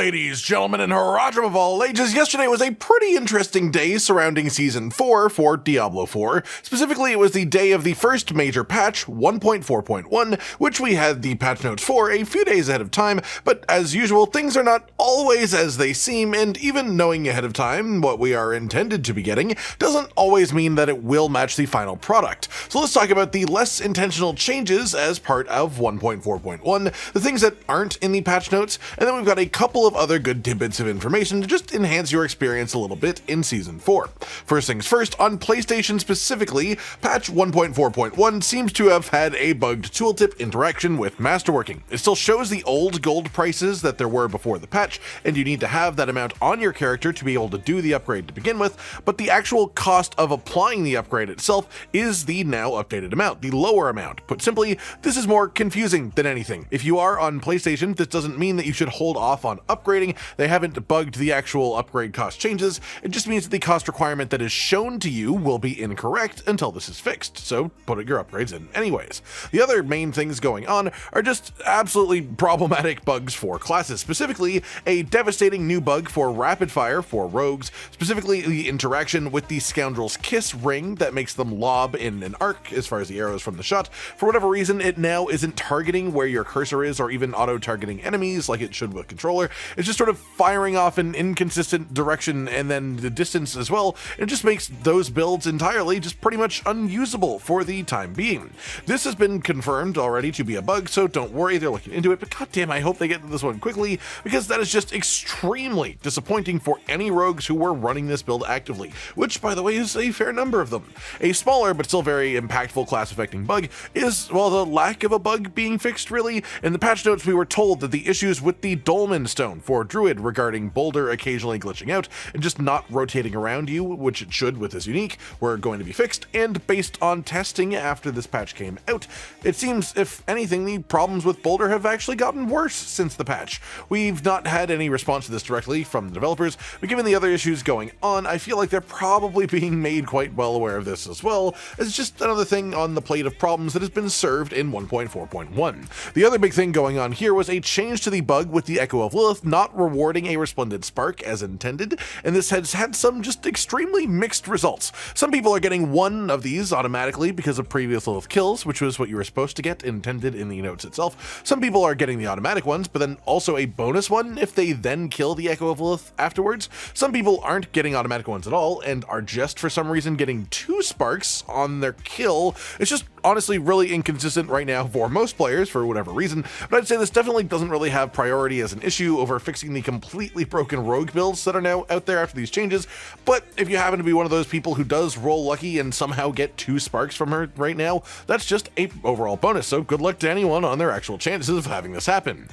Ladies, gentlemen, and Harajam of all ages, yesterday was a pretty interesting day surrounding Season 4 for Diablo 4. Specifically, it was the day of the first major patch, 1.4.1, which we had the patch notes for a few days ahead of time, but as usual, things are not always as they seem, and even knowing ahead of time what we are intended to be getting doesn't always mean that it will match the final product. So let's talk about the less intentional changes as part of 1.4.1, the things that aren't in the patch notes, and then we've got a couple of other good tidbits of information to just enhance your experience a little bit in Season 4. First things first, on PlayStation specifically, patch 1.4.1 seems to have had a bugged tooltip interaction with Masterworking. It still shows the old gold prices that there were before the patch, and you need to have that amount on your character to be able to do the upgrade to begin with, but the actual cost of applying the upgrade itself is the now updated amount, the lower amount. Put simply, this is more confusing than anything. If you are on PlayStation, this doesn't mean that you should hold off on upgrading. They haven't bugged the actual upgrade cost changes. It just means that the cost requirement that is shown to you will be incorrect until this is fixed, so put your upgrades in anyways. The other main things going on are just absolutely problematic bugs for classes, specifically a devastating new bug for rapid fire for rogues, specifically the interaction with the Scoundrel's Kiss ring that makes them lob in an arc as far as the arrows from the shot. For whatever reason, it now isn't targeting where your cursor is or even auto-targeting enemies like it should with controller. It's just sort of firing off an inconsistent direction and then the distance as well. It just makes those builds entirely just pretty much unusable for the time being. This has been confirmed already to be a bug, so don't worry, they're looking into it, but goddamn, I hope they get to this one quickly, because that is just extremely disappointing for any rogues who were running this build actively, which, by the way, is a fair number of them. A smaller but still very impactful class-affecting bug is, well, the lack of a bug being fixed, really. In the patch notes, we were told that the issues with the Dolmen Stone for Druid regarding boulder occasionally glitching out and just not rotating around you, which it should with this unique, were going to be fixed, and based on testing after this patch came out, it seems, if anything, the problems with boulder have actually gotten worse since the patch. We've not had any response to this directly from the developers, but given the other issues going on, I feel like they're probably being made quite well aware of this as well, as just another thing on the plate of problems that has been served in 1.4.1. The other big thing going on here was a change to the bug with the Echo of Lilith not rewarding a resplendent spark as intended, and this has had some just extremely mixed results. Some people are getting one of these automatically because of previous Lilith kills, which was what you were supposed to get intended in the notes itself. Some people are getting the automatic ones, but then also a bonus one if they then kill the Echo of Lilith afterwards. Some people aren't getting automatic ones at all and are just for some reason getting 2 sparks on their kill. It's just honestly really inconsistent right now for most players for whatever reason, but I'd say this definitely doesn't really have priority as an issue over fixing the completely broken rogue builds that are now out there after these changes. But if you happen to be one of those people who does roll lucky and somehow get 2 sparks from her right now, that's just a overall bonus, so good luck to anyone on their actual chances of having this happen.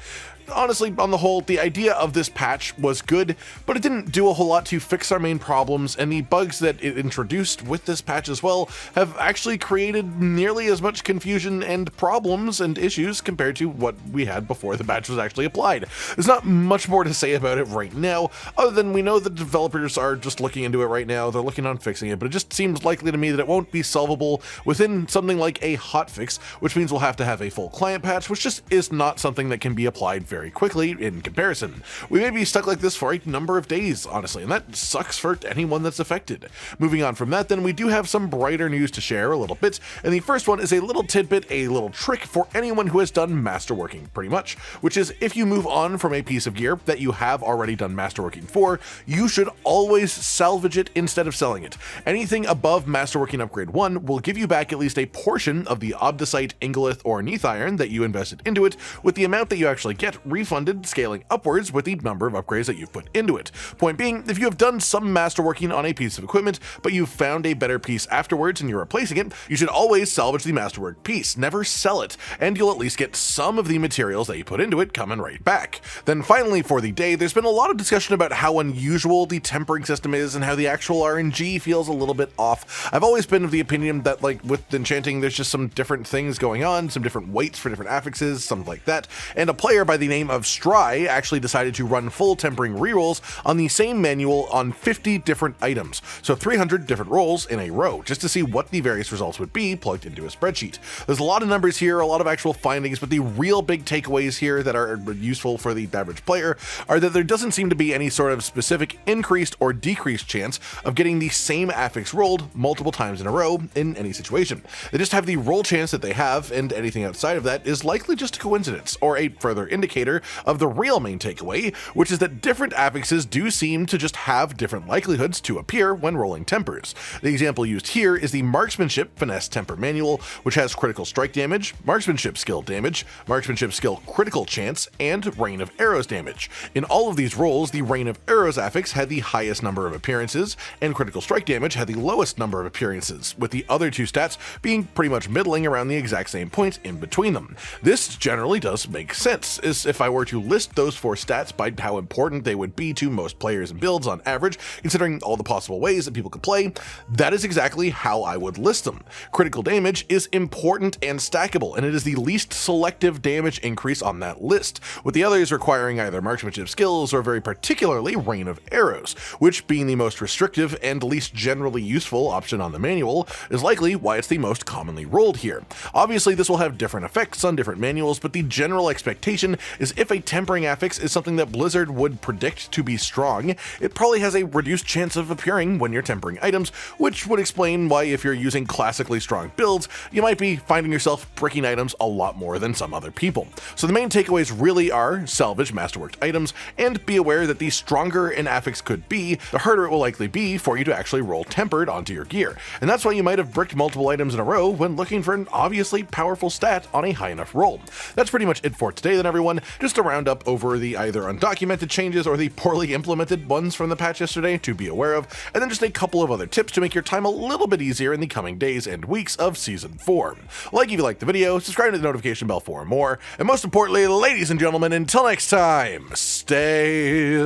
Honestly, on the whole, the idea of this patch was good, but it didn't do a whole lot to fix our main problems, and the bugs that it introduced with this patch as well have actually created nearly as much confusion and problems and issues compared to what we had before the patch was actually applied. There's not much more to say about it right now, other than we know the developers are just looking into it right now, they're looking on fixing it, but it just seems likely to me that it won't be solvable within something like a hotfix, which means we'll have to have a full client patch, which just is not something that can be applied very quickly in comparison. We may be stuck like this for a number of days, honestly, and that sucks for anyone that's affected. Moving on from that, then, we do have some brighter news to share a little bit, and the first one is a little tidbit, a little trick for anyone who has done masterworking, pretty much, which is if you move on from a piece of gear that you have already done masterworking for, you should always salvage it instead of selling it. Anything above masterworking upgrade 1 will give you back at least a portion of the Obdicite, Ingolith, or Neath Iron that you invested into it, with the amount that you actually get refunded, scaling upwards with the number of upgrades that you've put into it. Point being, if you have done some masterworking on a piece of equipment, but you've found a better piece afterwards and you're replacing it, you should always salvage the masterwork piece, never sell it, and you'll at least get some of the materials that you put into it coming right back. Then finally for the day, there's been a lot of discussion about how unusual the tempering system is and how the actual RNG feels a little bit off. I've always been of the opinion that, like, with enchanting, there's just some different things going on, some different weights for different affixes, something like that, and a player by the name of Stry actually decided to run full tempering rerolls on the same manual on 50 different items, so 300 different rolls in a row, just to see what the various results would be plugged into a spreadsheet. There's a lot of numbers here, a lot of actual findings, but the real big takeaways here that are useful for the average player are that there doesn't seem to be any sort of specific increased or decreased chance of getting the same affix rolled multiple times in a row in any situation. They just have the roll chance that they have, and anything outside of that is likely just a coincidence, or a further indicator of the real main takeaway, which is that different affixes do seem to just have different likelihoods to appear when rolling tempers. The example used here is the Marksmanship Finesse Temper Manual, which has critical strike damage, marksmanship skill damage, marksmanship skill critical chance, and Rain of Arrows damage. In all of these rolls, the Rain of Arrows affix had the highest number of appearances, and critical strike damage had the lowest number of appearances, with the other two stats being pretty much middling around the exact same point in between them. This generally does make sense, as if I were to list those four stats by how important they would be to most players and builds on average, considering all the possible ways that people could play, that is exactly how I would list them. Critical damage is important and stackable, and it is the least selective damage increase on that list, with the others requiring either marksmanship skills or very particularly Rain of Arrows, which, being the most restrictive and least generally useful option on the manual, is likely why it's the most commonly rolled here. Obviously, this will have different effects on different manuals, but the general expectation is if a tempering affix is something that Blizzard would predict to be strong, it probably has a reduced chance of appearing when you're tempering items, which would explain why if you're using classically strong builds, you might be finding yourself bricking items a lot more than some other people. So the main takeaways really are salvage masterworked items, and be aware that the stronger an affix could be, the harder it will likely be for you to actually roll tempered onto your gear. And that's why you might have bricked multiple items in a row when looking for an obviously powerful stat on a high enough roll. That's pretty much it for today then, everyone. Just a roundup over the either undocumented changes or the poorly implemented ones from the patch yesterday to be aware of, and then just a couple of other tips to make your time a little bit easier in the coming days and weeks of Season 4. Like if you liked the video, subscribe to the notification bell for more, and most importantly, ladies and gentlemen, until next time, stay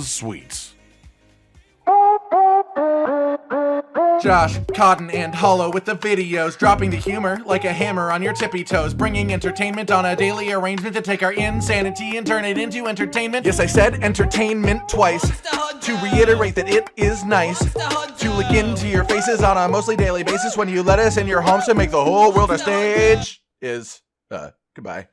sweet. Josh, Cotton, and Hollow with the videos, dropping the humor like a hammer on your tippy toes, bringing entertainment on a daily arrangement to take our insanity and turn it into entertainment. Yes, I said entertainment twice, to reiterate that it is nice to look into your faces on a mostly daily basis when you let us in your homes to make the whole world a stage. Goodbye.